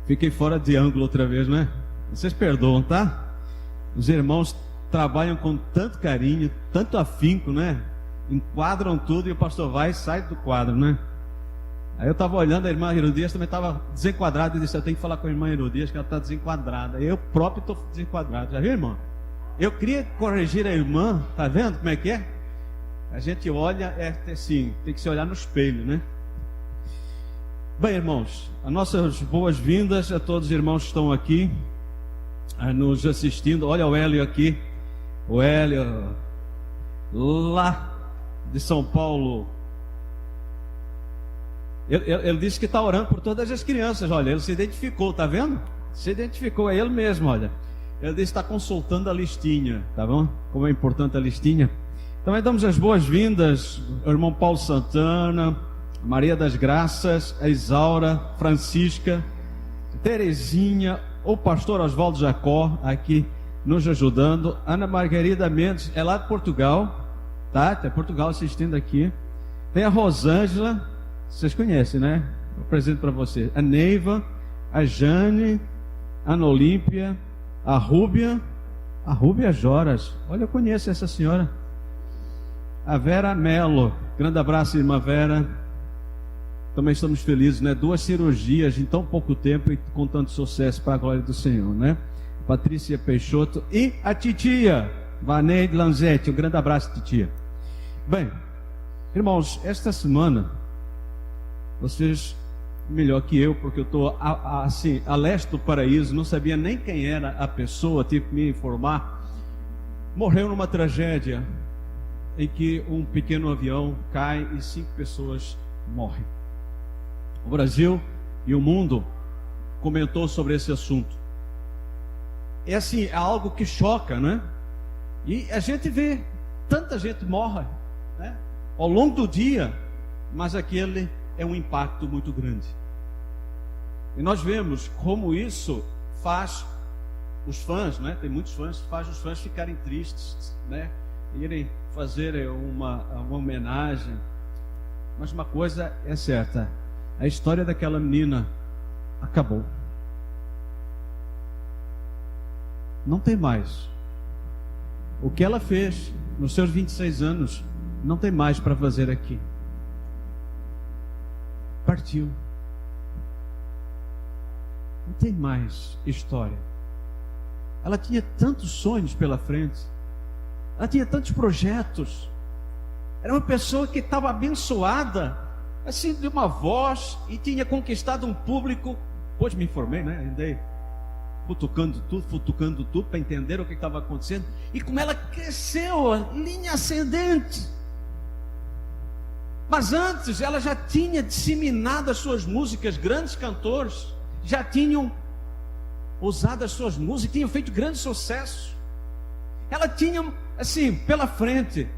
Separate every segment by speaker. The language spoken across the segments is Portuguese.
Speaker 1: Fiquei fora de ângulo outra vez, né? Vocês perdoam, tá? Os irmãos trabalham com tanto carinho, tanto afinco, né? Enquadram tudo e o pastor vai e sai do quadro, né? Aí eu estava olhando, a irmã Herodias também estava desenquadrada e disse: eu tenho que falar com a irmã Herodias que ela está desenquadrada. Eu próprio estou desenquadrado. Já viu, irmã? Eu queria corrigir a irmã, tá vendo como é que é? A gente olha, assim, tem que se olhar no espelho, né? Bem, irmãos, as nossas boas-vindas a todos os irmãos que estão aqui nos assistindo. Olha o Hélio aqui, o Hélio lá de São Paulo. Ele disse que está orando por todas as crianças. Olha, ele se identificou, tá vendo? Se identificou, é ele mesmo, olha. Ele disse que está consultando a listinha, tá bom? Como é importante a listinha. Também damos as boas-vindas ao irmão Paulo Santana, Maria das Graças, a Isaura, Francisca, Terezinha, o pastor Oswaldo Jacó aqui nos ajudando. Ana Margarida Mendes é lá de Portugal, tá? Tem Portugal assistindo aqui. Tem a Rosângela, vocês conhecem, né? Eu apresento para vocês. A Neiva, a Jane, a Ana Olímpia, a Rúbia Joras. Olha, eu conheço essa senhora. A Vera Melo, grande abraço, irmã Vera. Também estamos felizes, né? 2 cirurgias em tão pouco tempo e com tanto sucesso para a glória do Senhor, né? Patrícia Peixoto e a titia Vaneide Lanzetti. Um grande abraço, titia. Bem, irmãos, esta semana, vocês, melhor que eu, porque eu estou assim, a leste do paraíso, não sabia nem quem era a pessoa, tive que me informar. Morreu numa tragédia em que um pequeno avião cai e 5 pessoas morrem. O Brasil e o mundo comentou sobre esse assunto. É assim, é algo que choca, né? E a gente vê, tanta gente morre, né? Ao longo do dia, mas aquele é um impacto muito grande. E nós vemos como isso faz os fãs, né? Tem muitos fãs, faz os fãs ficarem tristes, né? Irem fazer uma homenagem. Mas uma coisa é certa: a história daquela menina acabou. Não tem mais. O que ela fez nos seus 26 anos, não tem mais para fazer aqui. Partiu. Não tem mais história. Ela tinha tantos sonhos pela frente. Ela tinha tantos projetos. Era uma pessoa que estava abençoada, assim, de uma voz, e tinha conquistado um público. Depois me informei, né? Andei futucando tudo para entender o que estava acontecendo. E como ela cresceu, linha ascendente. Mas antes ela já tinha disseminado as suas músicas, grandes cantores já tinham usado as suas músicas, tinham feito grande sucesso. Ela tinha, assim, pela frente,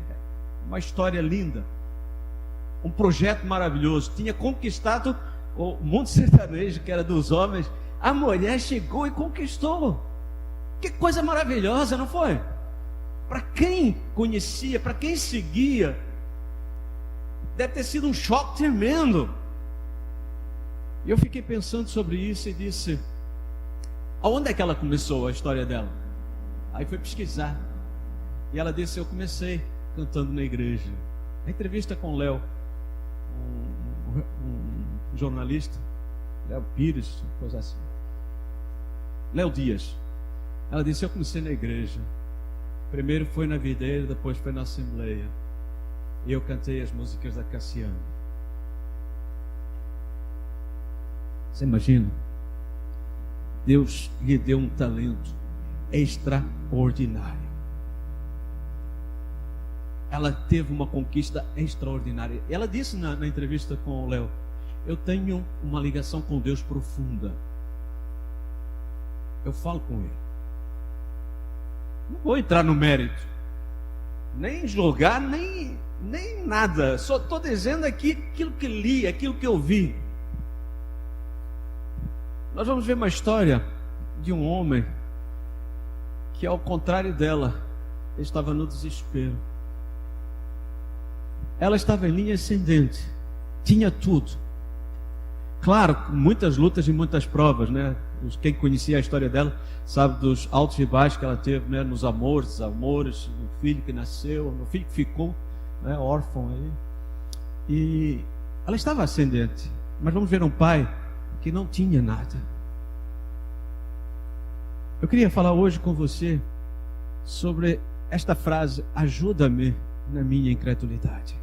Speaker 1: uma história linda, um projeto maravilhoso, tinha conquistado o mundo sertanejo, que era dos homens. A mulher chegou e conquistou. Que coisa maravilhosa, não foi? Para quem conhecia, para quem seguia, deve ter sido um choque tremendo. E eu fiquei pensando sobre isso e disse: aonde é que ela começou a história dela? Aí foi pesquisar. E ela disse: eu comecei cantando na igreja. A entrevista com o Léo, um jornalista, Léo Pires, coisa assim, Léo Dias. Ela disse: eu comecei na igreja. Primeiro foi na videira, depois foi na assembleia. E eu cantei as músicas da Cassiana. Você imagina? Deus lhe deu um talento extraordinário. Ela teve uma conquista extraordinária. Ela disse na entrevista com o Léo: eu tenho uma ligação com Deus profunda. Eu falo com Ele. Não vou entrar no mérito, nem julgar, nem nada. Só estou dizendo aqui aquilo que li, aquilo que eu vi. Nós vamos ver uma história de um homem que, ao contrário dela, estava no desespero. Ela estava em linha ascendente, tinha tudo, Claro, muitas lutas e muitas provas, né? Quem conhecia a história dela sabe dos altos e baixos que ela teve, né? Nos amores, desamores, no filho que nasceu, no filho que ficou, né? Órfão aí. E ela estava ascendente, mas vamos ver um pai que não tinha nada. Eu queria falar hoje com você sobre esta frase: ajuda-me na minha incredulidade.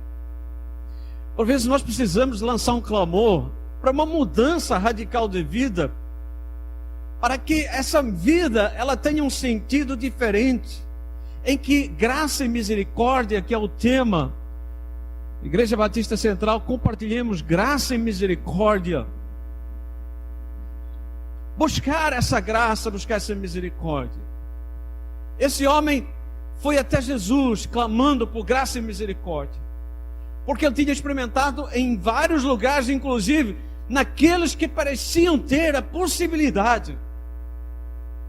Speaker 1: Por vezes nós precisamos lançar um clamor para uma mudança radical de vida, para que essa vida ela tenha um sentido diferente, em que graça e misericórdia, que é o tema, Igreja Batista Central, compartilhemos graça e misericórdia. Buscar essa graça, buscar essa misericórdia. Esse homem foi até Jesus clamando por graça e misericórdia, porque ele tinha experimentado em vários lugares, inclusive naqueles que pareciam ter a possibilidade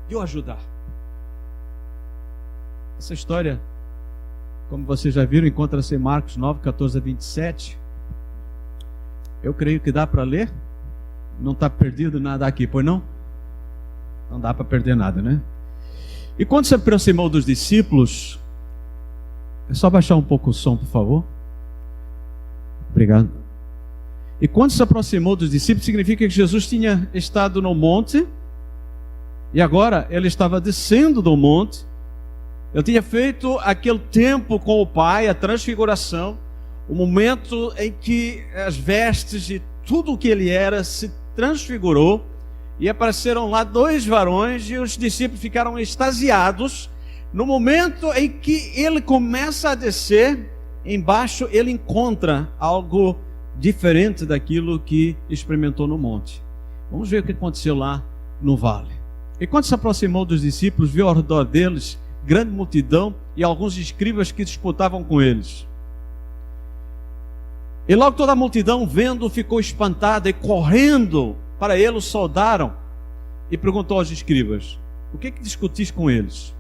Speaker 1: de o ajudar. Essa história, como vocês já viram, encontra-se em Marcos 9, 14 a 27. Eu creio que dá para ler. Não está perdido nada aqui, pois não? Não dá para perder nada, né? E quando se aproximou dos discípulos, é só baixar um pouco o som, por favor. Obrigado. E quando se aproximou dos discípulos, significa que Jesus tinha estado no monte, e agora ele estava descendo do monte. Ele tinha feito aquele tempo com o Pai, a transfiguração, o momento em que as vestes e tudo o que ele era se transfigurou, e apareceram lá dois varões, e os discípulos ficaram extasiados. No momento em que ele começa a descer, embaixo ele encontra algo diferente daquilo que experimentou no monte. Vamos ver o que aconteceu lá no vale. E quando se aproximou dos discípulos, viu ao redor deles grande multidão e alguns escribas que disputavam com eles. E logo toda a multidão, vendo, ficou espantada, e correndo para ele o saudaram, e perguntou aos escribas: o que discutis com eles?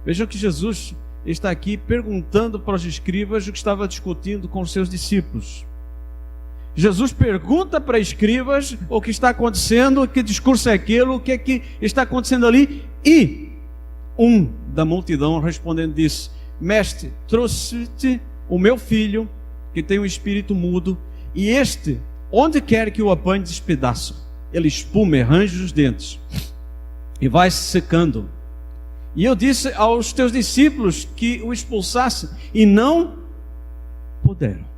Speaker 1: Vejam que Jesus está aqui perguntando para os escribas o que estava discutindo com os seus discípulos. Jesus pergunta para escribas o que está acontecendo, que discurso é aquele, o que é que está acontecendo ali. E um da multidão respondendo disse: mestre, trouxe-te o meu filho que tem um espírito mudo, e este, onde quer que o apanhe, despedaça. Ele espuma e range os dentes e vai se secando. E eu disse aos teus discípulos que o expulsassem, e não puderam.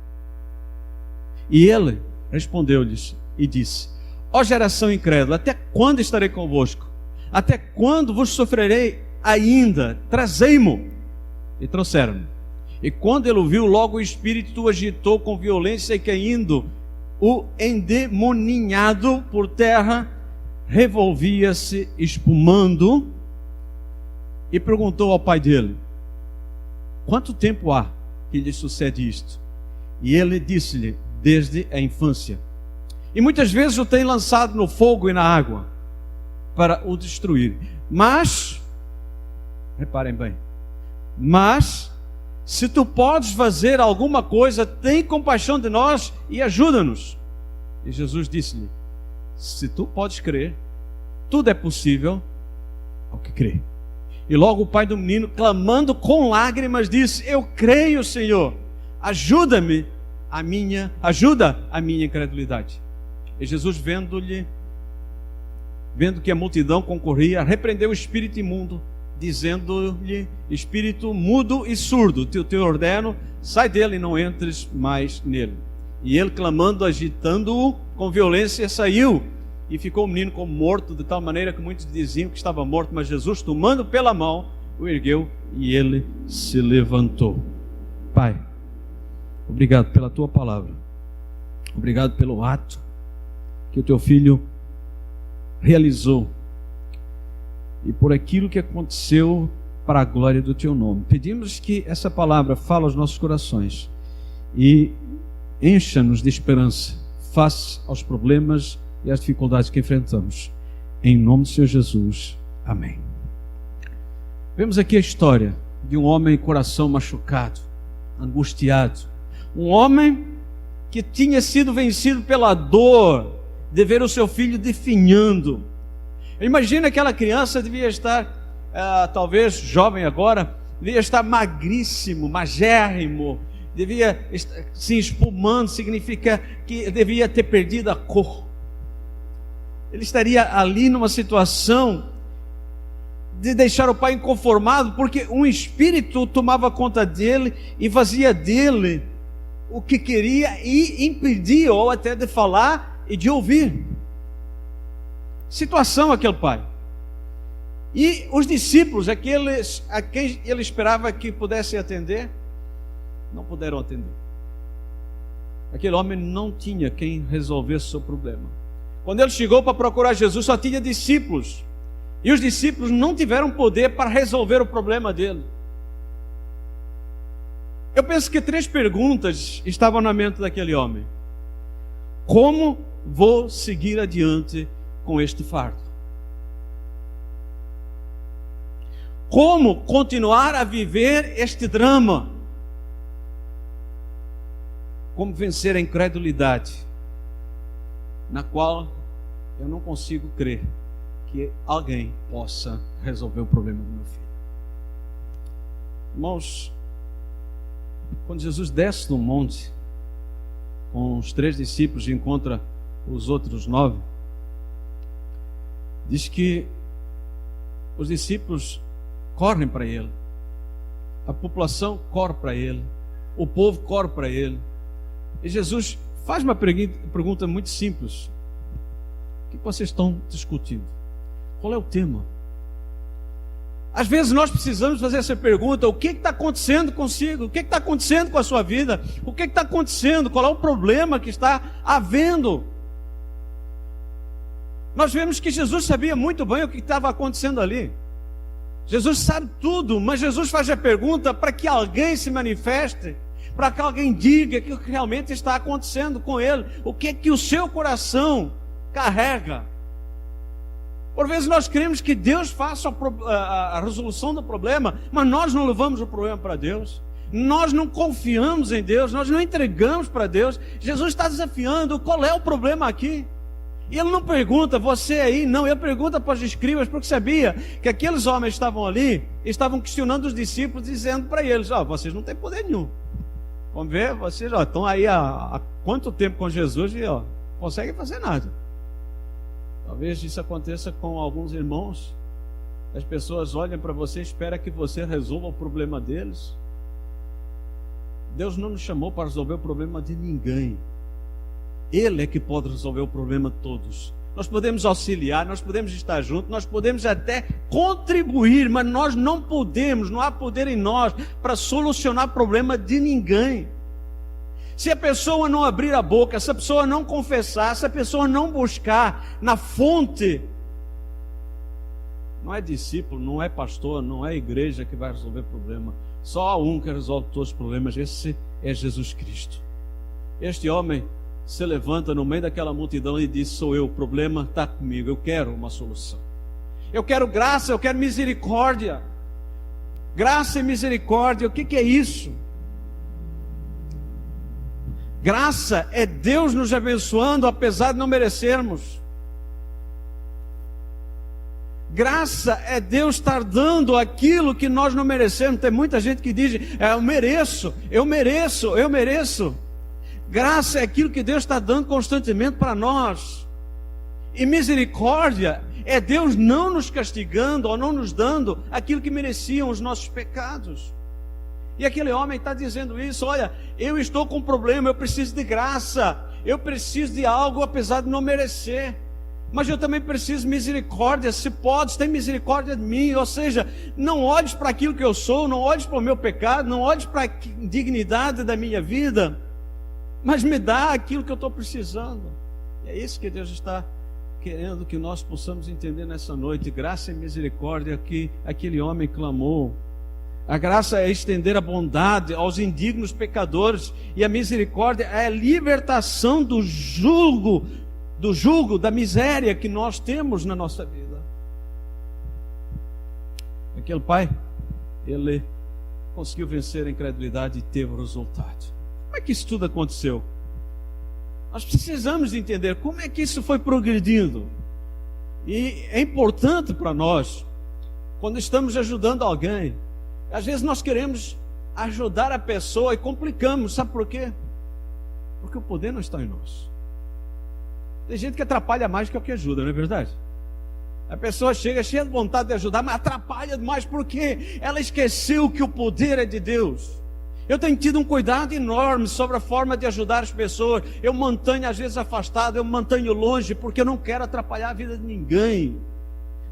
Speaker 1: E ele respondeu-lhes e disse: ó geração incrédula, até quando estarei convosco? Até quando vos sofrerei ainda? Trazei-mo. E trouxeram-me. E quando ele o viu, logo o espírito o agitou com violência, e caindo o endemoninhado por terra, revolvia-se espumando, e perguntou ao pai dele: quanto tempo há que lhe sucede isto? E ele disse-lhe: desde a infância. E muitas vezes o tem lançado no fogo e na água para o destruir. Mas, reparem bem, mas se tu podes fazer alguma coisa, tem compaixão de nós e ajuda-nos. E Jesus disse-lhe: se tu podes crer, tudo é possível ao que crê. E logo o pai do menino, clamando com lágrimas, disse: eu creio, Senhor, ajuda a minha incredulidade. E Jesus, vendo que a multidão concorria, repreendeu o espírito imundo, dizendo-lhe: espírito mudo e surdo, te ordeno, sai dele e não entres mais nele. E ele, clamando, agitando-o com violência, saiu, e ficou o menino como morto, de tal maneira que muitos diziam que estava morto, mas Jesus, tomando pela mão, o ergueu, e ele se levantou. Pai, obrigado pela tua palavra, obrigado pelo ato que o teu filho realizou, e por aquilo que aconteceu para a glória do teu nome. Pedimos que essa palavra fale aos nossos corações e encha-nos de esperança face aos problemas e às dificuldades que enfrentamos. Em nome do Senhor Jesus. Amém. Vemos aqui a história de um homem coração machucado, angustiado. Um homem que tinha sido vencido pela dor de ver o seu filho definhando. Imagina aquela criança devia estar, talvez jovem agora, devia estar magríssimo, magérrimo, devia estar se espumando, significa que devia ter perdido a cor. Ele estaria ali numa situação de deixar o pai inconformado, porque um espírito tomava conta dele e fazia dele o que queria e impedia ou até de falar e de ouvir. Situação aquele pai. E os discípulos, aqueles a quem ele esperava que pudessem atender, não puderam atender. Aquele homem não tinha quem resolvesse o seu problema. Quando ele chegou para procurar Jesus, só tinha discípulos. E os discípulos não tiveram poder para resolver o problema dele. Eu penso que 3 perguntas estavam na mente daquele homem. Como vou seguir adiante com este fardo? Como continuar a viver este drama? Como vencer a incredulidade, na qual eu não consigo crer que alguém possa resolver o problema do meu filho. Irmãos, quando Jesus desce do monte com os 3 discípulos e encontra os outros 9, diz que os discípulos correm para ele, a população corre para ele, o povo corre para ele, e Jesus faz uma pergunta muito simples: o que vocês estão discutindo? Qual é o tema? Às vezes nós precisamos fazer essa pergunta: o que está acontecendo consigo? O que está acontecendo com a sua vida? O que está acontecendo? Qual é o problema que está havendo? Nós vemos que Jesus sabia muito bem o que estava acontecendo ali. Jesus sabe tudo, mas Jesus faz a pergunta para que alguém se manifeste, para que alguém diga o que realmente está acontecendo com ele, o que é que o seu coração carrega. Por vezes nós queremos que Deus faça a resolução do problema, mas nós não levamos o problema para Deus, nós não confiamos em Deus, nós não entregamos para Deus. Jesus está desafiando: qual é o problema aqui? E ele não pergunta, você aí, não, ele pergunta para os escribas, porque sabia que aqueles homens estavam ali, estavam questionando os discípulos, dizendo para eles: vocês não têm poder nenhum. Vamos ver, vocês estão aí há quanto tempo com Jesus e não conseguem fazer nada. Talvez isso aconteça com alguns irmãos. As pessoas olham para você e esperam que você resolva o problema deles. Deus não nos chamou para resolver o problema de ninguém. Ele é que pode resolver o problema de todos. Nós podemos auxiliar, nós podemos estar juntos, nós podemos até contribuir, mas nós não podemos, não há poder em nós para solucionar o problema de ninguém. Se a pessoa não abrir a boca, se a pessoa não confessar, se a pessoa não buscar na fonte, não é discípulo, não é pastor, não é igreja que vai resolver o problema. Só há um que resolve todos os problemas, esse é Jesus Cristo. Este homem se levanta no meio daquela multidão e diz: sou eu, o problema está comigo, eu quero uma solução. Eu quero graça, eu quero misericórdia. Graça e misericórdia, o que é isso? Graça é Deus nos abençoando apesar de não merecermos. Graça é Deus estar dando aquilo que nós não merecemos. Tem muita gente que diz: eu mereço, eu mereço, eu mereço. Graça é aquilo que Deus está dando constantemente para nós. E misericórdia é Deus não nos castigando ou não nos dando aquilo que mereciam os nossos pecados. E aquele homem está dizendo isso: olha, eu estou com um problema, eu preciso de graça, eu preciso de algo apesar de não merecer, mas eu também preciso de misericórdia. Se podes, tem misericórdia de mim. Ou seja, não olhes para aquilo que eu sou, não olhes para o meu pecado, não olhes para a indignidade da minha vida, mas me dá aquilo que eu estou precisando. E é isso que Deus está querendo que nós possamos entender nessa noite. Graça e misericórdia que aquele homem clamou. A graça é estender a bondade aos indignos pecadores, e a misericórdia é a libertação do jugo, da miséria que nós temos na nossa vida. Aquele pai, ele conseguiu vencer a incredulidade e teve o resultado. Como é que isso tudo aconteceu? Nós precisamos entender como é que isso foi progredindo. E é importante para nós, quando estamos ajudando alguém, às vezes nós queremos ajudar a pessoa e complicamos, sabe por quê? Porque o poder não está em nós. Tem gente que atrapalha mais que o que ajuda, não é verdade? A pessoa chega cheia de vontade de ajudar, mas atrapalha demais porque ela esqueceu que o poder é de Deus. Eu tenho tido um cuidado enorme sobre a forma de ajudar as pessoas. Eu mantenho às vezes afastado, eu mantenho longe, porque eu não quero atrapalhar a vida de ninguém.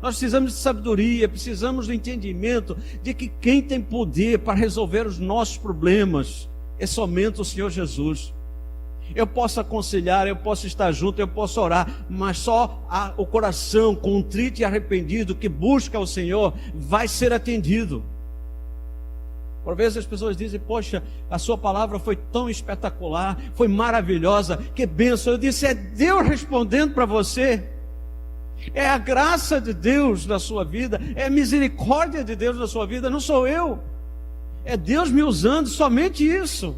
Speaker 1: Nós precisamos de sabedoria, precisamos do entendimento de que quem tem poder para resolver os nossos problemas é somente o Senhor Jesus. Eu posso aconselhar, eu posso estar junto, eu posso orar, mas só o coração contrito e arrependido que busca o Senhor vai ser atendido. Por vezes as pessoas dizem: poxa, a sua palavra foi tão espetacular, foi maravilhosa, que bênção. Eu disse: é Deus respondendo para você. É a graça de Deus na sua vida, é a misericórdia de Deus na sua vida, não sou eu. É Deus me usando, somente isso.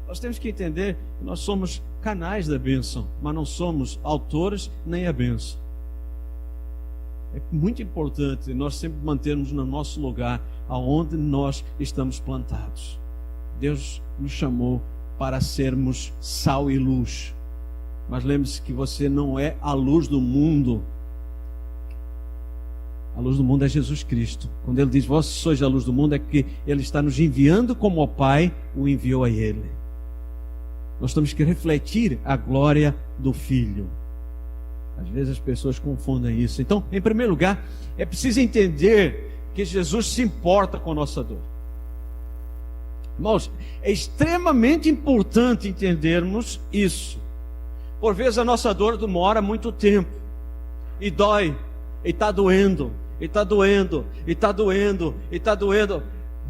Speaker 1: Nós temos que entender que nós somos canais da bênção, mas não somos autores nem a bênção. É muito importante nós sempre mantermos no nosso lugar, aonde nós estamos plantados. Deus nos chamou para sermos sal e luz. Mas lembre-se que você não é a luz do mundo. A luz do mundo é Jesus Cristo. Quando Ele diz: vós sois a luz do mundo, é que Ele está nos enviando como o Pai o enviou a Ele. Nós temos que refletir a glória do Filho. Às vezes as pessoas confundem isso. Então, em primeiro lugar, é preciso entender que Jesus se importa com a nossa dor. Irmãos, é extremamente importante entendermos isso. Por vezes a nossa dor demora muito tempo, e dói, e está doendo, e está doendo, e está doendo, e está doendo.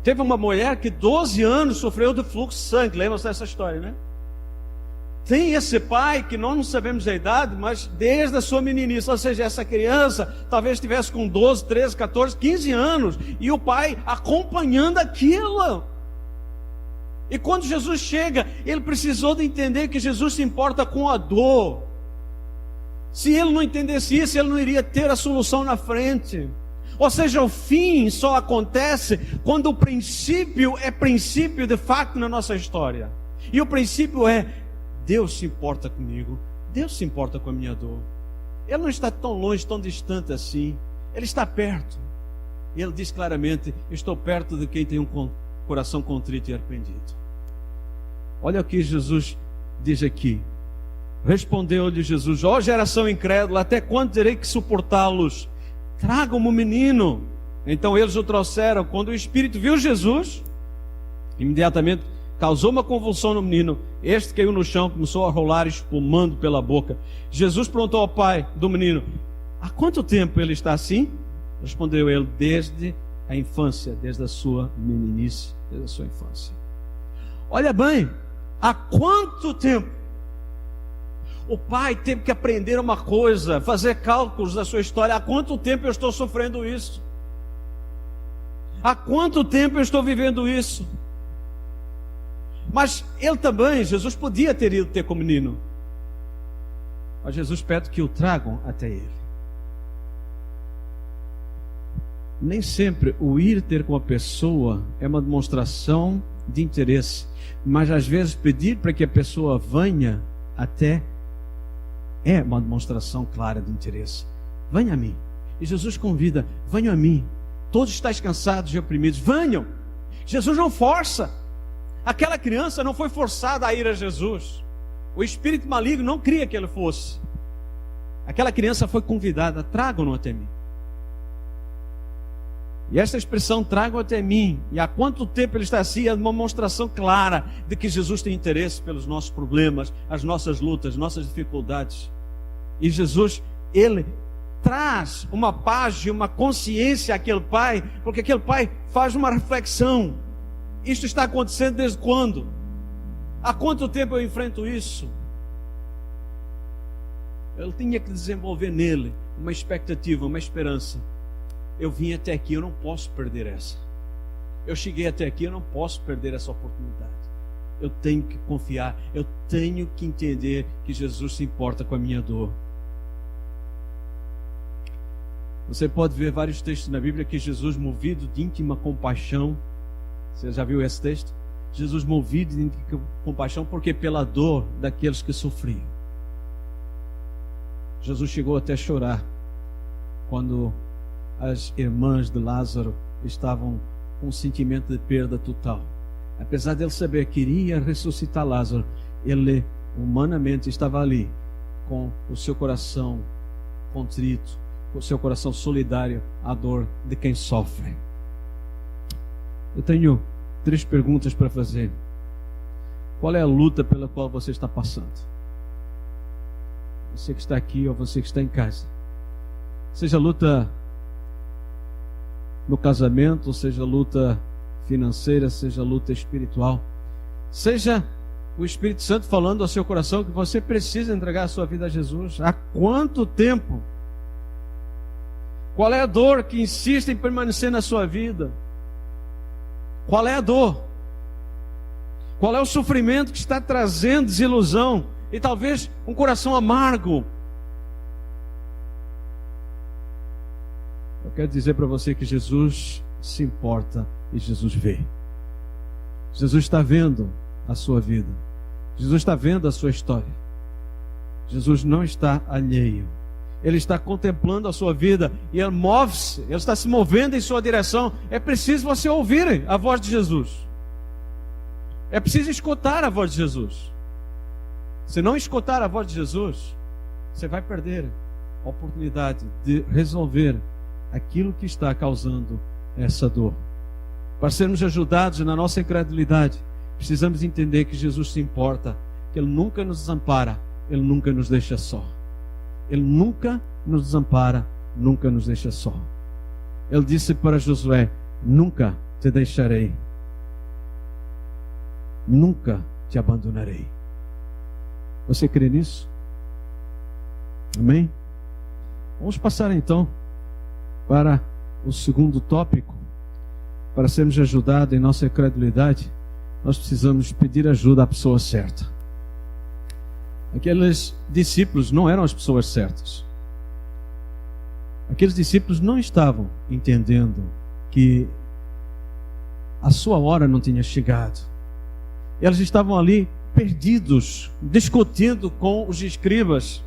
Speaker 1: Teve uma mulher que 12 anos sofreu de fluxo de sangue, lembra-se dessa história, né? Tem esse pai que nós não sabemos a idade, mas desde a sua meninice, ou seja, essa criança talvez estivesse com 12, 13, 14, 15 anos, e o pai acompanhando aquilo. E quando Jesus chega, ele precisou de entender que Jesus se importa com a dor. Se ele não entendesse isso, ele não iria ter a solução na frente. Ou seja, o fim só acontece quando o princípio é princípio de fato na nossa história. E o princípio é: Deus se importa comigo, Deus se importa com a minha dor. Ele não está tão longe, tão distante assim. Ele está perto. E ele diz claramente: estou perto de quem tem um coração contrito e arrependido. Olha o que Jesus diz aqui. Respondeu-lhe Jesus: ó geração incrédula, até quando terei que suportá-los? Tragam-me o menino. Então eles o trouxeram. Quando o Espírito viu Jesus, imediatamente causou uma convulsão no menino. Este caiu no chão, começou a rolar, espumando pela boca. Jesus perguntou ao pai do menino: há quanto tempo ele está assim? Respondeu ele: desde a infância, desde a sua meninice, desde a sua infância. Olha bem, há quanto tempo? O pai teve que aprender uma coisa, fazer cálculos da sua história. Há quanto tempo eu estou sofrendo isso? Há quanto tempo eu estou vivendo isso? Mas ele também, Jesus podia ter ido ter com o menino. Mas Jesus pede que o tragam até ele. Nem sempre o ir ter com a pessoa é uma demonstração de interesse. Mas às vezes pedir para que a pessoa venha até é uma demonstração clara de interesse. Venha a mim. E Jesus convida: venham a mim. Todos estáis cansados e oprimidos, venham. Jesus não força. Aquela criança não foi forçada a ir a Jesus. O espírito maligno não queria que ele fosse. Aquela criança foi convidada: tragam-no até mim. E esta expressão, tragam até mim, e há quanto tempo ele está assim, é uma demonstração clara de que Jesus tem interesse pelos nossos problemas, as nossas lutas, nossas dificuldades. E Jesus, ele traz uma paz e uma consciência àquele pai, porque aquele pai faz uma reflexão: isto está acontecendo desde quando? Há quanto tempo eu enfrento isso? Ele tinha que desenvolver nele uma expectativa, uma esperança. Eu vim até aqui, eu não posso perder essa. Eu cheguei até aqui, eu não posso perder essa oportunidade. eu tenho que confiar, eu tenho que entender que Jesus se importa com a minha dor. Você pode ver vários textos na Bíblia que Jesus, movido de íntima compaixão, você já viu esse texto? Jesus movido de íntima compaixão, porque pela dor daqueles que sofriam. Jesus chegou até a chorar quando as irmãs de Lázaro estavam com um sentimento de perda total. Apesar de ele saber que iria ressuscitar Lázaro, ele humanamente estava ali com o seu coração contrito, com o seu coração solidário à dor de quem sofre. Eu tenho 3 perguntas para fazer. Qual é a luta pela qual você está passando? Você que está aqui ou você que está em casa. Seja luta no casamento, seja luta financeira, seja luta espiritual, seja o Espírito Santo falando ao seu coração que você precisa entregar a sua vida a Jesus. Há quanto tempo? Qual é a dor que insiste em permanecer na sua vida? Qual é a dor? Qual é o sofrimento que está trazendo desilusão e talvez um coração amargo? Eu quero dizer para você que Jesus se importa e Jesus vê. Jesus está vendo a sua vida. Jesus está vendo a sua história. Jesus não está alheio. Ele está contemplando a sua vida e ele move-se, ele está se movendo em sua direção. É preciso você ouvir a voz de Jesus. É preciso escutar a voz de Jesus. Se não escutar a voz de Jesus, você vai perder a oportunidade de resolver aquilo que está causando essa dor. Para sermos ajudados na nossa incredulidade, precisamos entender que Jesus se importa, que Ele nunca nos desampara, Ele nunca nos deixa só. Ele nunca nos desampara, nunca nos deixa só. Ele disse para Josué: nunca te deixarei, nunca te abandonarei. Você crê nisso? Amém? Vamos passar então para o segundo tópico. Para sermos ajudados em nossa incredulidade, nós precisamos pedir ajuda à pessoa certa. Aqueles discípulos não eram as pessoas certas. Aqueles discípulos não estavam entendendo que a sua hora não tinha chegado. Eles estavam ali perdidos, discutindo com os escribas.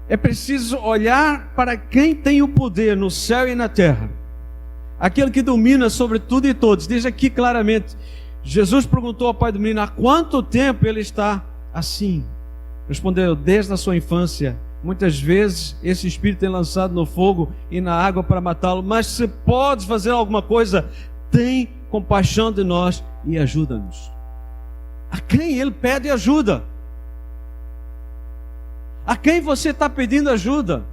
Speaker 1: É preciso olhar para quem tem o poder no céu e na terra, aquele que domina sobre tudo e todos. Diz aqui claramente: Jesus perguntou ao pai do menino: há quanto tempo ele está assim? Respondeu: desde a sua infância. Muitas vezes esse espírito é lançado no fogo e na água para matá-lo, mas se podes fazer alguma coisa, tem compaixão de nós e ajuda-nos. A quem ele pede ajuda? A quem você está pedindo ajuda?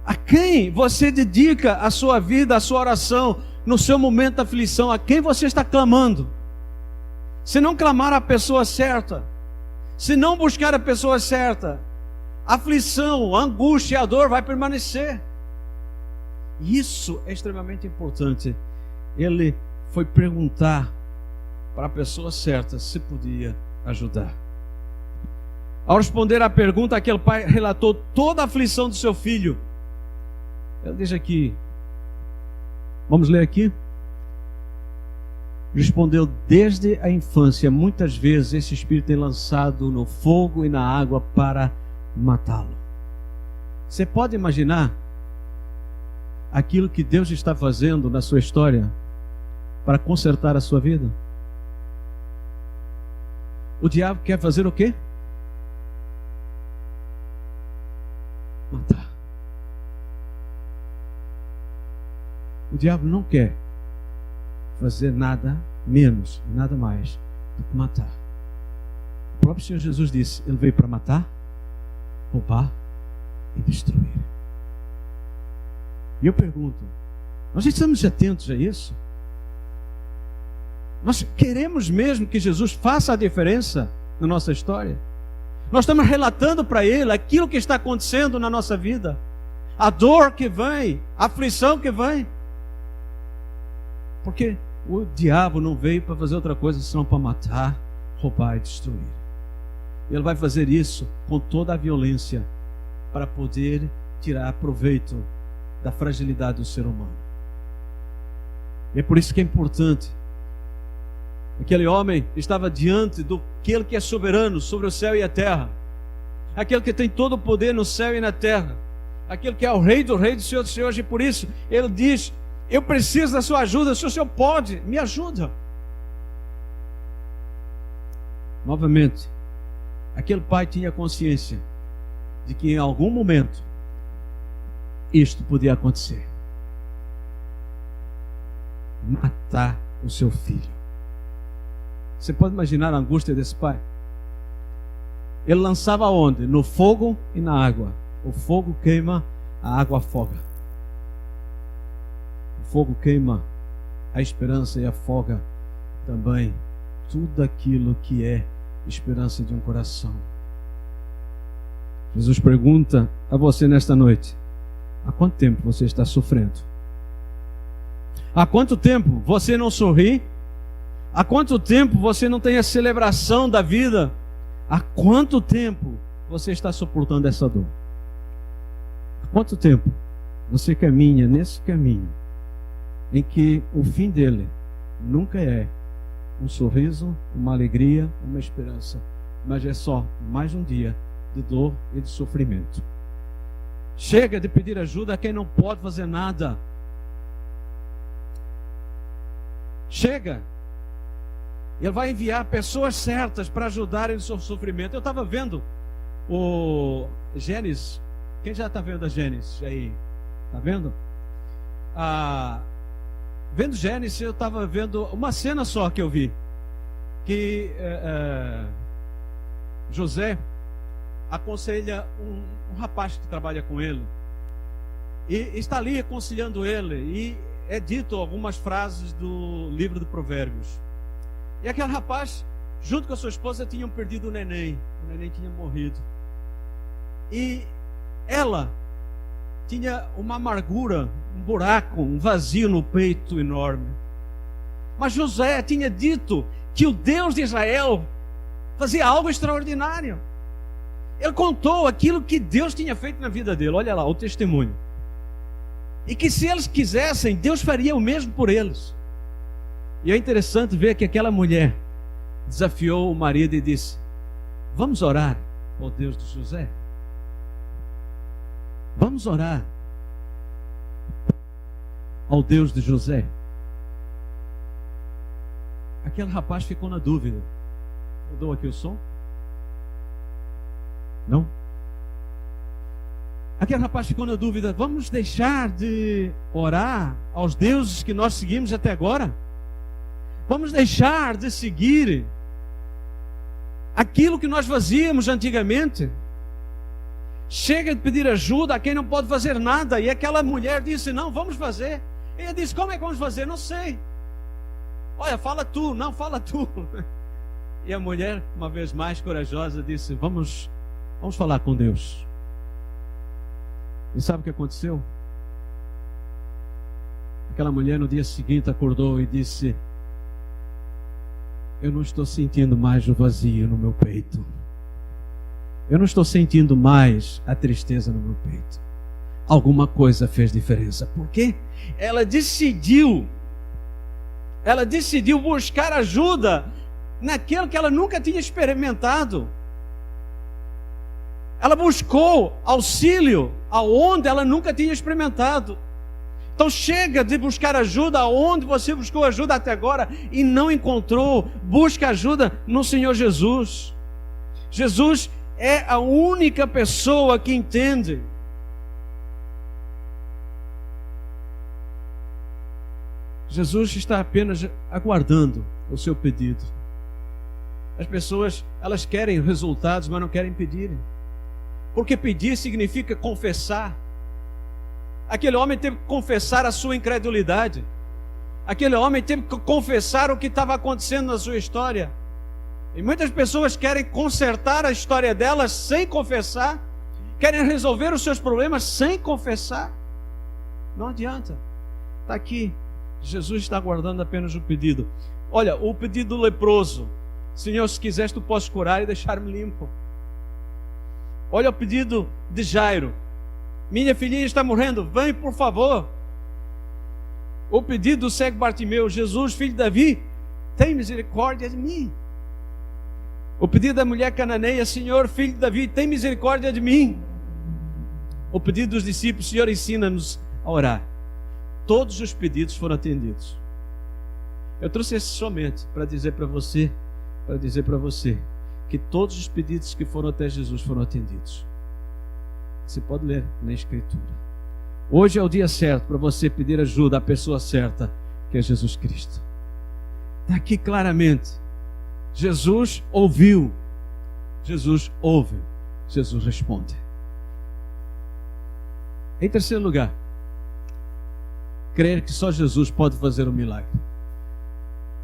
Speaker 1: A quem você dedica a sua vida, a sua oração, no seu momento de aflição? A quem você está clamando? Se não clamar a pessoa certa, se não buscar a pessoa certa, a aflição, a angústia e a dor vai permanecer. Isso é extremamente importante. Ele foi perguntar para a pessoa certa se podia ajudar. Ao responder à pergunta, aquele pai relatou toda a aflição do seu filho. Ele diz aqui, vamos ler aqui. Respondeu: desde a infância, muitas vezes esse espírito é lançado no fogo e na água para matá-lo. Você pode imaginar aquilo que Deus está fazendo na sua história para consertar a sua vida? O diabo quer fazer o quê? Matar. O diabo não quer fazer nada menos, nada mais do que matar. O próprio Senhor Jesus disse: Ele veio para matar, roubar e destruir. E eu pergunto: nós estamos atentos a isso? Nós queremos mesmo que Jesus faça a diferença na nossa história? Nós estamos relatando para Ele aquilo que está acontecendo na nossa vida, a dor que vem, a aflição que vem. Porque o diabo não veio para fazer outra coisa senão para matar, roubar e destruir. Ele vai fazer isso com toda a violência para poder tirar proveito da fragilidade do ser humano. E é por isso que é importante. Aquele homem estava diante do aquele que é soberano sobre o céu e a terra, aquele que tem todo o poder no céu e na terra, aquele que é o rei do rei, do senhor dos senhores, e por isso ele diz: eu preciso da sua ajuda, se o senhor pode, me ajuda. Novamente, aquele pai tinha consciência de que em algum momento isto podia acontecer. Matar o seu filho. Você pode imaginar a angústia desse pai? Ele lançava onde? No fogo e na água. O fogo queima, a água afoga. O fogo queima a esperança e afoga também tudo aquilo que é esperança de um coração. Jesus pergunta a você nesta noite: há quanto tempo você está sofrendo? Há quanto tempo você não sorri? Há quanto tempo você não tem a celebração da vida? Há quanto tempo você está suportando essa dor? Há quanto tempo você caminha nesse caminho em que o fim dele nunca é um sorriso, uma alegria, uma esperança, mas é só mais um dia de dor e de sofrimento? Chega de pedir ajuda a quem não pode fazer nada. Chega. Ele vai enviar pessoas certas para ajudarem no seu sofrimento. Eu estava vendo o Gênesis. Quem já está vendo a Gênesis aí? Está vendo? Vendo Gênesis, eu estava vendo uma cena só que eu vi. Que José aconselha um rapaz que trabalha com ele. E está ali aconselhando ele. E é dito algumas frases do livro de Provérbios. E aquele rapaz, junto com a sua esposa, tinham perdido o neném. O neném tinha morrido. E ela tinha uma amargura, um buraco, um vazio no peito enorme. Mas José tinha dito que o Deus de Israel fazia algo extraordinário. Ele contou aquilo que Deus tinha feito na vida dele. Olha lá, o testemunho. E que se eles quisessem, Deus faria o mesmo por eles. E é interessante ver que aquela mulher desafiou o marido e disse: vamos orar ao Deus de José. Vamos orar ao Deus de José. Aquele rapaz ficou na dúvida. Eu dou aqui o som? Não? Aquele rapaz ficou na dúvida: vamos deixar de orar aos deuses que nós seguimos até agora? Vamos deixar de seguir aquilo que nós fazíamos antigamente? Chega de pedir ajuda a quem não pode fazer nada. E aquela mulher disse: não, vamos fazer. E ele disse: como é que vamos fazer? Não sei. Olha, fala tu. Não, fala tu. E a mulher, uma vez mais corajosa, disse: vamos falar com Deus. E sabe o que aconteceu? Aquela mulher no dia seguinte acordou e disse: eu não estou sentindo mais o vazio no meu peito. Eu não estou sentindo mais a tristeza no meu peito. Alguma coisa fez diferença. Por quê? Ela decidiu buscar ajuda naquilo que ela nunca tinha experimentado. Ela buscou auxílio aonde ela nunca tinha experimentado. Então chega de buscar ajuda aonde você buscou ajuda até agora e não encontrou. Busca ajuda no Senhor Jesus. Jesus é a única pessoa que entende. Jesus está apenas aguardando o seu pedido. As pessoas, elas querem resultados, mas não querem pedir. Porque pedir significa confessar. Aquele homem teve que confessar a sua incredulidade. Aquele homem teve que confessar o que estava acontecendo na sua história. E muitas pessoas querem consertar a história delas sem confessar. Querem resolver os seus problemas sem confessar. Não adianta. Está aqui. Jesus está aguardando apenas o pedido. Olha, o pedido do leproso: Senhor, se quiseres, tu podes curar e deixar-me limpo. Olha o pedido de Jairo: minha filhinha está morrendo, vem por favor. O pedido do cego Bartimeu: Jesus, filho de Davi, tem misericórdia de mim. O pedido da mulher cananeia: Senhor, filho de Davi, tem misericórdia de mim. O pedido dos discípulos: Senhor, ensina-nos a orar. Todos os pedidos foram atendidos. Eu trouxe esse somente para dizer para você, que todos os pedidos que foram até Jesus foram atendidos. Você pode ler na Escritura. Hoje é o dia certo para você pedir ajuda à pessoa certa, que é Jesus Cristo. Está aqui claramente. Jesus ouviu, Jesus ouve, Jesus responde. Em terceiro lugar, crer que só Jesus pode fazer um milagre.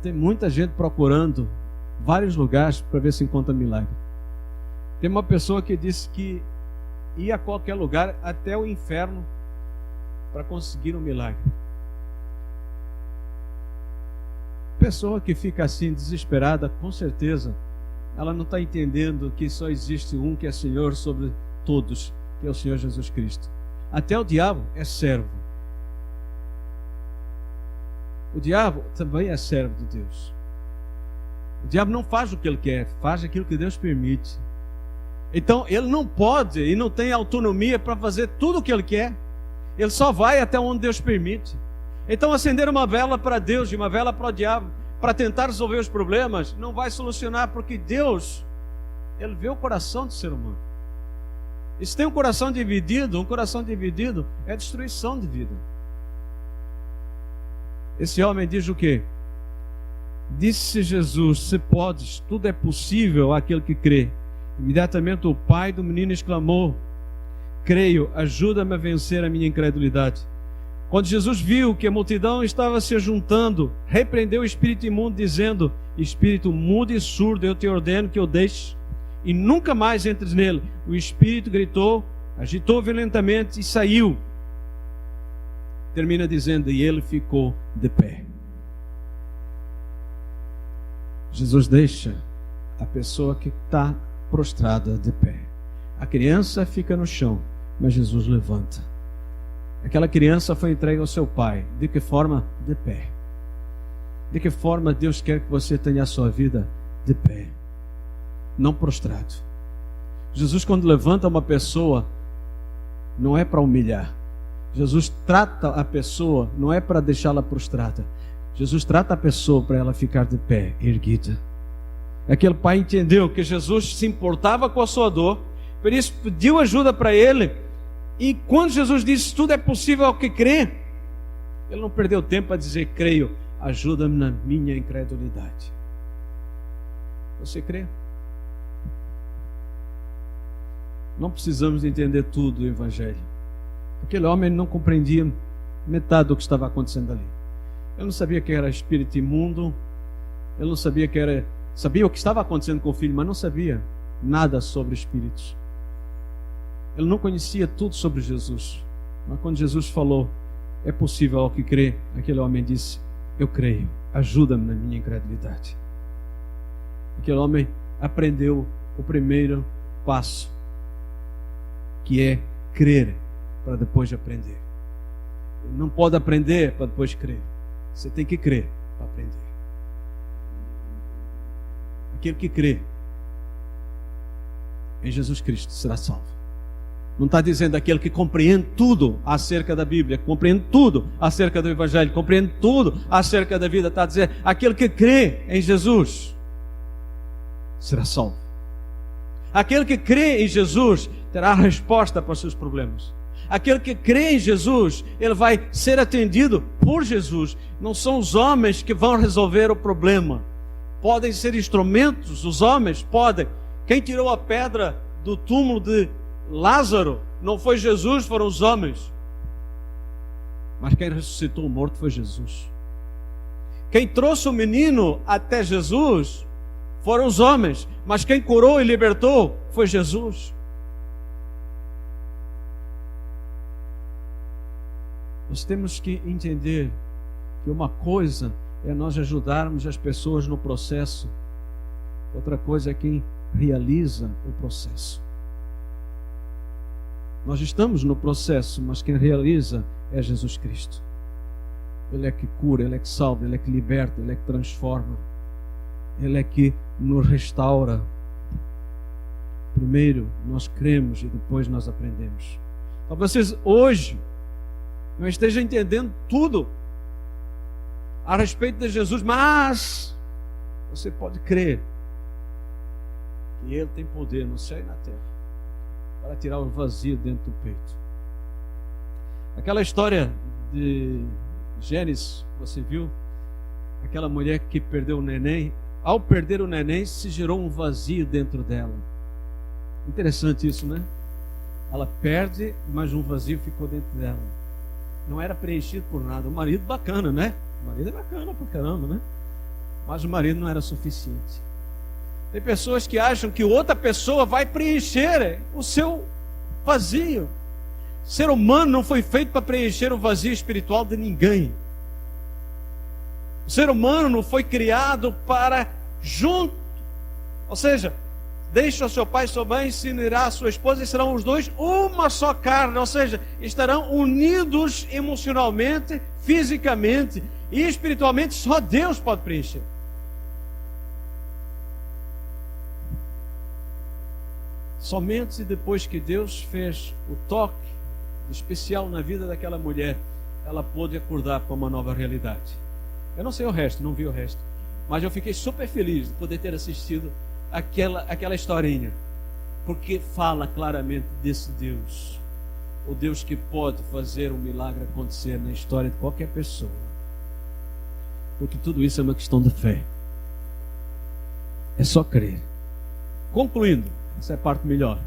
Speaker 1: Tem muita gente procurando vários lugares para ver se encontra milagre. Tem uma pessoa que disse que ia a qualquer lugar, até o inferno, para conseguir um milagre. Pessoa que fica assim desesperada, com certeza ela não está entendendo que só existe um que é Senhor sobre todos, que é o Senhor Jesus Cristo. Até o diabo é servo. O diabo também é servo de Deus. O diabo não faz o que ele quer, faz aquilo que Deus permite. Então ele não pode e não tem autonomia para fazer tudo o que ele quer. Ele só vai até onde Deus permite. Então acender uma vela para Deus e uma vela para o diabo, para tentar resolver os problemas, não vai solucionar, porque Deus, Ele vê o coração do ser humano. E se tem um coração dividido é destruição de vida. Esse homem diz o quê? Disse Jesus: se podes, tudo é possível àquele que crê. Imediatamente o pai do menino exclamou: creio, ajuda-me a vencer a minha incredulidade. Quando Jesus viu que a multidão estava se juntando, repreendeu o espírito imundo, dizendo: espírito mudo e surdo, eu te ordeno que o deixes e nunca mais entres nele. O espírito gritou, agitou violentamente e saiu. Termina dizendo: e ele ficou de pé. Jesus deixa a pessoa que está prostrada de pé. A criança fica no chão, mas Jesus levanta. Aquela criança foi entregue ao seu pai. De que forma? De pé. De que forma Deus quer que você tenha a sua vida? De pé, não prostrado. Jesus, quando levanta uma pessoa, não é para humilhar. Jesus trata a pessoa, não é para deixá-la prostrada. Jesus trata a pessoa para ela ficar de pé, erguida. Aquele pai entendeu que Jesus se importava com a sua dor, por isso pediu ajuda para ele. E quando Jesus disse: tudo é possível ao que crê, ele não perdeu tempo a dizer: creio, ajuda-me na minha incredulidade. Você crê? Não precisamos entender tudo do Evangelho. Aquele homem não compreendia metade do que estava acontecendo ali. Ele não sabia que era espírito imundo, ele não sabia sabia o que estava acontecendo com o filho, mas não sabia nada sobre espíritos. Ele não conhecia tudo sobre Jesus. Mas quando Jesus falou: é possível ao que crê, aquele homem disse: eu creio, ajuda-me na minha incredulidade. Aquele homem aprendeu o primeiro passo, que é crer para depois aprender. Ele não pode aprender para depois crer. Você tem que crer para aprender. Aquele que crê em Jesus Cristo será salvo. Não está dizendo aquele que compreende tudo acerca da Bíblia, compreende tudo acerca do Evangelho, compreende tudo acerca da vida. Está dizendo aquele que crê em Jesus será salvo. Aquele que crê em Jesus terá a resposta para os seus problemas. Aquele que crê em Jesus, ele vai ser atendido por Jesus. Não são os homens que vão resolver o problema. Podem ser instrumentos, os homens podem. Quem tirou a pedra do túmulo de Lázaro não foi Jesus, foram os homens. Mas quem ressuscitou o morto foi Jesus. Quem trouxe o menino até Jesus foram os homens, mas quem curou e libertou foi Jesus. Nós temos que entender que uma coisa é nós ajudarmos as pessoas no processo, outra coisa é quem realiza o processo. Nós estamos no processo, mas quem realiza é Jesus Cristo. Ele é que cura, Ele é que salva, Ele é que liberta, Ele é que transforma, Ele é que nos restaura. Primeiro nós cremos e depois nós aprendemos. Talvez vocês hoje não estejam entendendo tudo a respeito de Jesus, mas você pode crer que Ele tem poder no céu e na terra para tirar o vazio dentro do peito. Aquela história de Gênesis, você viu? Aquela mulher que perdeu o neném. Ao perder o neném, se gerou um vazio dentro dela. Interessante isso, né? Ela perde, mas um vazio ficou dentro dela. Não era preenchido por nada. O marido bacana, né? O marido é bacana pra caramba, né? Mas o marido não era suficiente. Tem pessoas que acham que outra pessoa vai preencher o seu vazio. O ser humano não foi feito para preencher o vazio espiritual de ninguém. O ser humano não foi criado para junto. Ou seja, deixa o seu pai e sua mãe, se unirá a sua esposa e serão os dois uma só carne. Ou seja, estarão unidos emocionalmente, fisicamente e espiritualmente. Só Deus pode preencher. Somente depois que Deus fez o toque especial na vida daquela mulher, ela pôde acordar com uma nova realidade. Eu não sei o resto, não vi o resto, mas eu fiquei super feliz de poder ter assistido aquela historinha, porque fala claramente desse Deus, o Deus que pode fazer um milagre acontecer na história de qualquer pessoa, porque tudo isso é uma questão de fé. É só crer. Concluindo, essa é a parte melhor.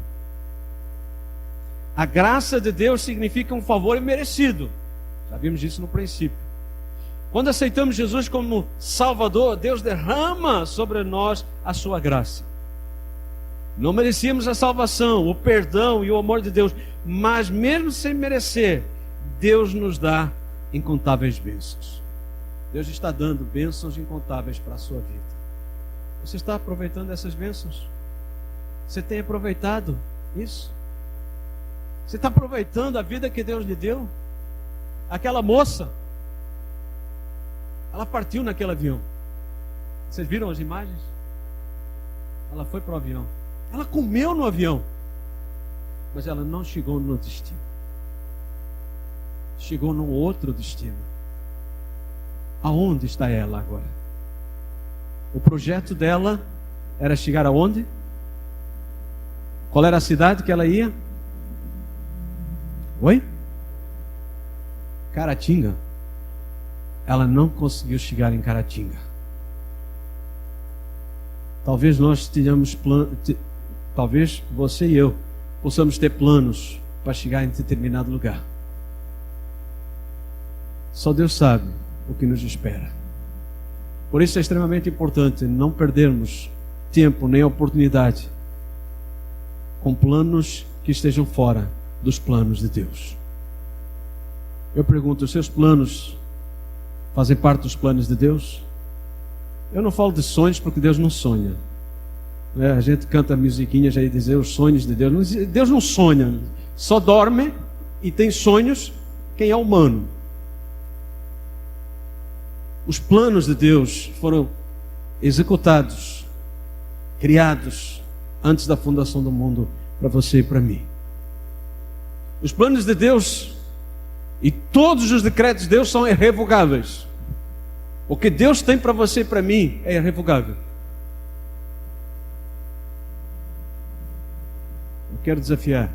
Speaker 1: A graça de Deus significa um favor imerecido. Já vimos disso no princípio. Quando aceitamos Jesus como Salvador, Deus derrama sobre nós a sua graça. Não merecíamos a salvação, o perdão e o amor de Deus, mas mesmo sem merecer, Deus nos dá incontáveis bênçãos. Deus está dando bênçãos incontáveis para a sua vida. Você está aproveitando essas bênçãos? Você tem aproveitado isso? Você está aproveitando a vida que Deus lhe deu? Aquela moça, ela partiu naquele avião. Vocês viram as imagens? Ela foi para o avião. Ela comeu no avião. Mas ela não chegou no destino. Chegou num outro destino. Aonde está ela agora? O projeto dela era chegar aonde? Qual era a cidade que ela ia? Oi? Caratinga. Ela não conseguiu chegar em Caratinga. Talvez nós tenhamos talvez você e eu possamos ter planos para chegar em determinado lugar. Só Deus sabe o que nos espera. Por isso é extremamente importante não perdermos tempo nem oportunidade com planos que estejam fora dos planos de Deus. Eu pergunto, os seus planos fazem parte dos planos de Deus? Eu não falo de sonhos porque Deus não sonha. A gente canta musiquinhas aí dizer os sonhos de Deus. Deus não sonha, só dorme e tem sonhos quem é humano. Os planos de Deus foram executados, criados antes da fundação do mundo, para você e para mim. Os planos de Deus e todos os decretos de Deus são irrevogáveis. O que Deus tem para você e para mim é irrevogável. Eu quero desafiar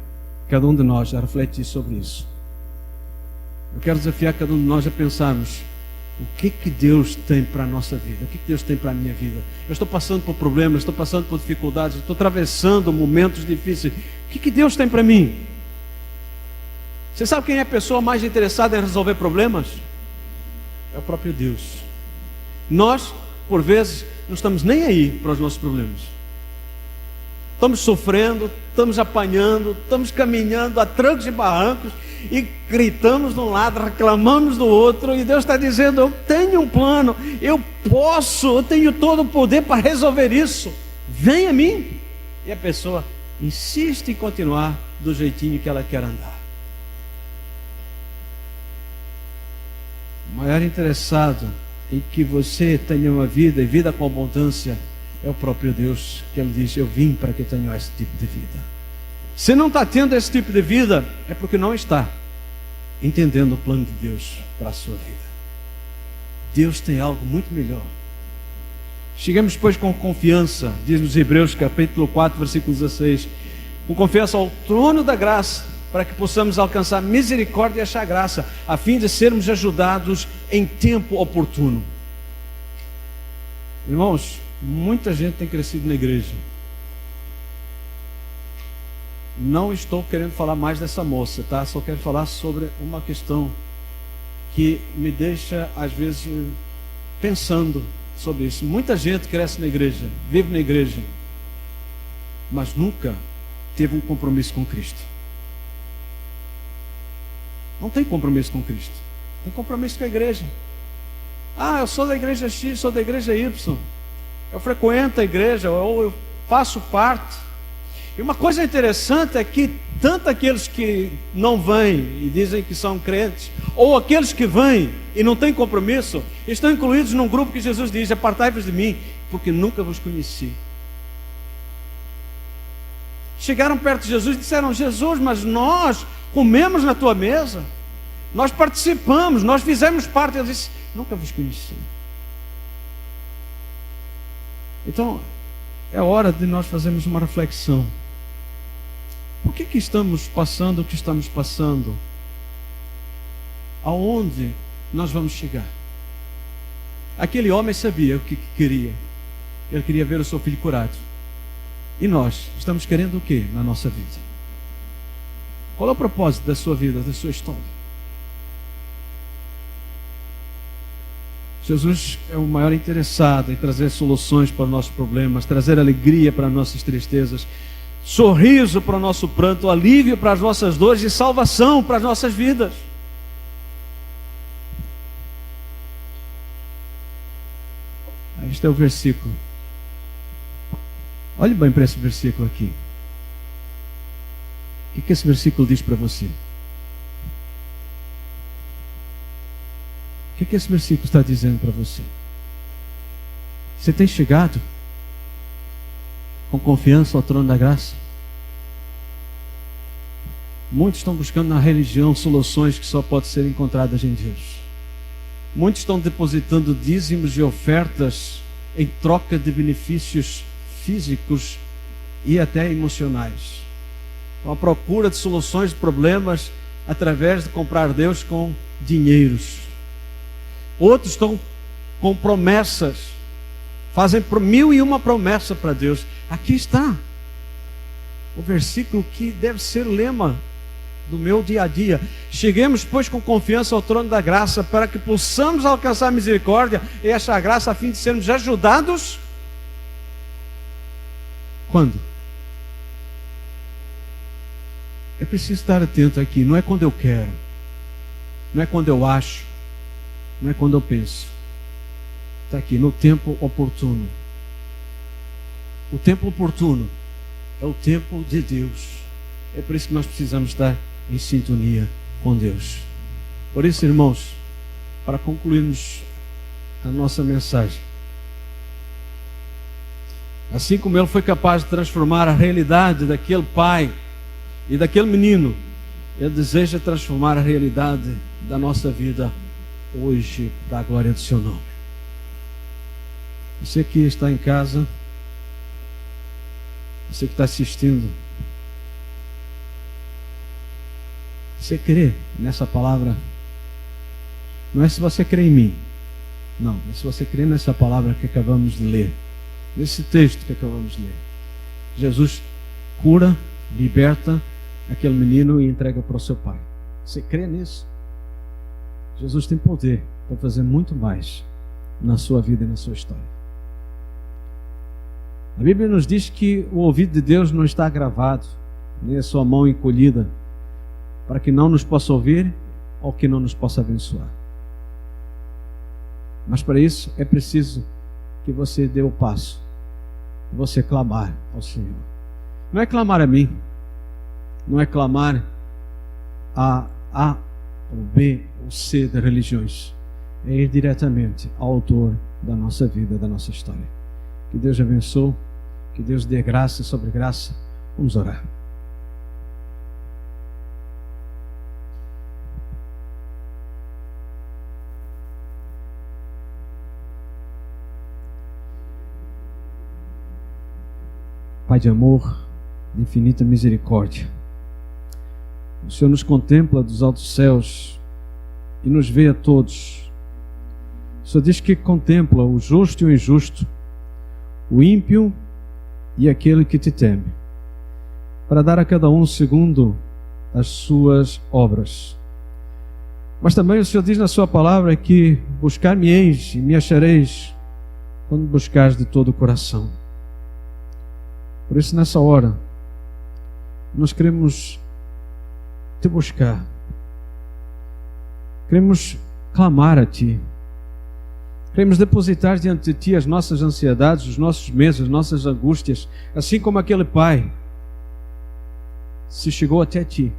Speaker 1: cada um de nós a refletir sobre isso. Eu quero desafiar cada um de nós a pensarmos: o que Deus tem para a nossa vida? O que Deus tem para a minha vida? Eu estou passando por problemas, estou passando por dificuldades, estou atravessando momentos difíceis. O que Deus tem para mim? Você sabe quem é a pessoa mais interessada em resolver problemas? É o próprio Deus. Nós, por vezes, não estamos nem aí para os nossos problemas. Estamos sofrendo, estamos apanhando, estamos caminhando a trancos e barrancos, e gritamos de um lado, reclamamos do outro, e Deus está dizendo: eu tenho um plano, eu tenho todo o poder para resolver isso, vem a mim. E a pessoa insiste em continuar do jeitinho que ela quer andar. O maior interessado em que você tenha uma vida, e vida com abundância, é o próprio Deus, que Ele diz: eu vim para que tenham esse tipo de vida. Se não está tendo esse tipo de vida, é porque não está entendendo o plano de Deus para a sua vida. Deus tem algo muito melhor. Chegamos, pois, com confiança, diz nos Hebreus capítulo 4, versículo 16, com confiança ao trono da graça, para que possamos alcançar misericórdia e achar graça, a fim de sermos ajudados em tempo oportuno. Irmãos, muita gente tem crescido na igreja. Não estou querendo falar mais dessa moça, tá? Só quero falar sobre uma questão que me deixa, às vezes, pensando sobre isso. Muita gente cresce na igreja, vive na igreja, mas nunca teve um compromisso com Cristo. Não tem compromisso com Cristo, tem compromisso com a igreja. Ah, eu sou da igreja X, sou da igreja Y, eu frequento a igreja, ou eu faço parte. E uma coisa interessante é que tanto aqueles que não vêm e dizem que são crentes, ou aqueles que vêm e não têm compromisso, estão incluídos num grupo que Jesus diz: apartai-vos de mim, porque nunca vos conheci. Chegaram perto de Jesus e disseram: Jesus, mas nós comemos na tua mesa, nós participamos, nós fizemos parte. Ele disse: nunca vos conheci. Então é hora de nós fazermos uma reflexão. Por que estamos passando o que estamos passando? Aonde nós vamos chegar? Aquele homem sabia o que queria. Ele queria ver o seu filho curado. E nós estamos querendo o que na nossa vida? Qual é o propósito da sua vida, da sua história? Jesus é o maior interessado em trazer soluções para os nossos problemas, trazer alegria para as nossas tristezas, sorriso para o nosso pranto, alívio para as nossas dores e salvação para as nossas vidas. Este é o versículo. Olhe bem para esse versículo aqui. O que esse versículo diz para você? O que esse versículo está dizendo para você? Você tem chegado com confiança ao trono da graça? Muitos estão buscando na religião soluções que só podem ser encontradas em Deus. Muitos estão depositando dízimos e ofertas em troca de benefícios físicos e até emocionais. Estão à procura de soluções de problemas através de comprar Deus com dinheiros. Outros estão com promessas, fazem 1001 promessa para Deus. Aqui está o versículo que deve ser lema do meu dia a dia. Cheguemos, pois, com confiança ao trono da graça, para que possamos alcançar misericórdia e achar graça, a fim de sermos ajudados. Quando? É preciso estar atento aqui. Não é quando eu quero, não é quando eu acho, não é quando eu penso. Está aqui, no tempo oportuno. O tempo oportuno é o tempo de Deus. É por isso que nós precisamos estar em sintonia com Deus. Por isso, irmãos, para concluirmos a nossa mensagem, assim como Ele foi capaz de transformar a realidade daquele pai e daquele menino, Ele deseja transformar a realidade da nossa vida hoje, da glória do seu nome. Você que está em casa, você que está assistindo, você crê nessa palavra? Não é se você crê em mim, não, é se você crê nessa palavra que acabamos de ler, nesse texto que acabamos de ler. Jesus cura, liberta aquele menino e entrega para o seu pai. Você crê nisso? Jesus tem poder para fazer muito mais na sua vida e na sua história. A Bíblia nos diz que o ouvido de Deus não está agravado, nem a sua mão encolhida, para que não nos possa ouvir ou que não nos possa abençoar. Mas para isso é preciso que você dê o passo, você clamar ao Senhor. Não é clamar a mim, não é clamar a A, ou B, ou C das religiões. É ir diretamente ao autor da nossa vida, da nossa história. Que Deus abençoe, que Deus dê graça sobre graça. Vamos orar. Pai de amor, de infinita misericórdia, o Senhor nos contempla dos altos céus e nos vê a todos. O Senhor diz que contempla o justo e o injusto, o ímpio e aquele que te teme, para dar a cada um segundo as suas obras. Mas também o Senhor diz na sua palavra que buscar-me-eis e me achareis quando buscares de todo o coração. Por isso, nessa hora, nós queremos te buscar, queremos clamar a Ti, queremos depositar diante de Ti as nossas ansiedades, os nossos medos, as nossas angústias, assim como aquele pai se chegou até Ti,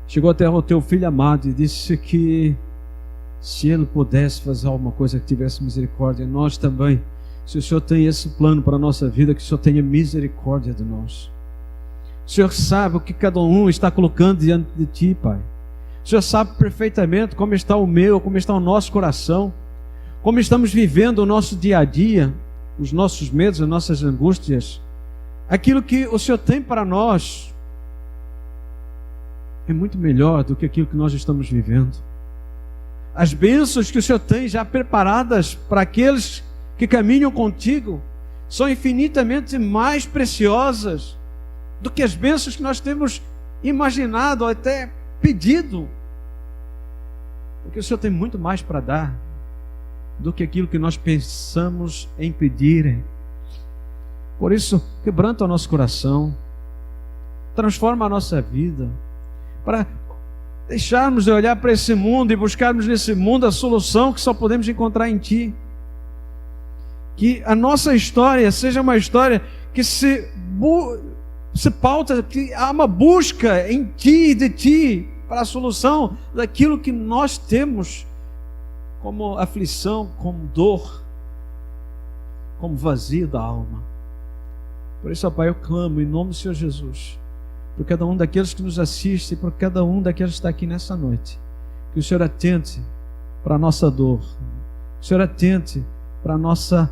Speaker 1: chegou até o Teu Filho amado e disse que se Ele pudesse fazer alguma coisa que tivesse misericórdia, nós também. Se o Senhor tem esse plano para a nossa vida, que o Senhor tenha misericórdia de nós. O Senhor sabe o que cada um está colocando diante de Ti, Pai. O Senhor sabe perfeitamente como está o meu, como está o nosso coração, como estamos vivendo o nosso dia a dia, os nossos medos, as nossas angústias. Aquilo que o Senhor tem para nós é muito melhor do que aquilo que nós estamos vivendo. As bênçãos que o Senhor tem já preparadas para aqueles que caminham contigo são infinitamente mais preciosas do que as bênçãos que nós temos imaginado ou até pedido, porque o Senhor tem muito mais para dar do que aquilo que nós pensamos em pedir. Por isso, quebranta o nosso coração, transforma a nossa vida, para deixarmos de olhar para esse mundo e buscarmos nesse mundo a solução que só podemos encontrar em Ti. Que a nossa história seja uma história que se pauta, que há uma busca em Ti e de Ti para a solução daquilo que nós temos como aflição, como dor, como vazio da alma. Por isso, ó Pai, eu clamo em nome do Senhor Jesus, por cada um daqueles que nos assiste, por cada um daqueles que está aqui nessa noite, que o Senhor atente para a nossa dor, o Senhor atente para a nossa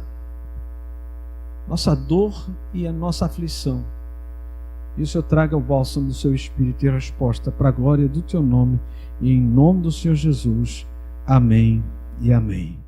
Speaker 1: dor e a nossa aflição, e o Senhor traga o bálsamo do Seu Espírito e a resposta para a glória do Teu nome, e em nome do Senhor Jesus, amém e amém.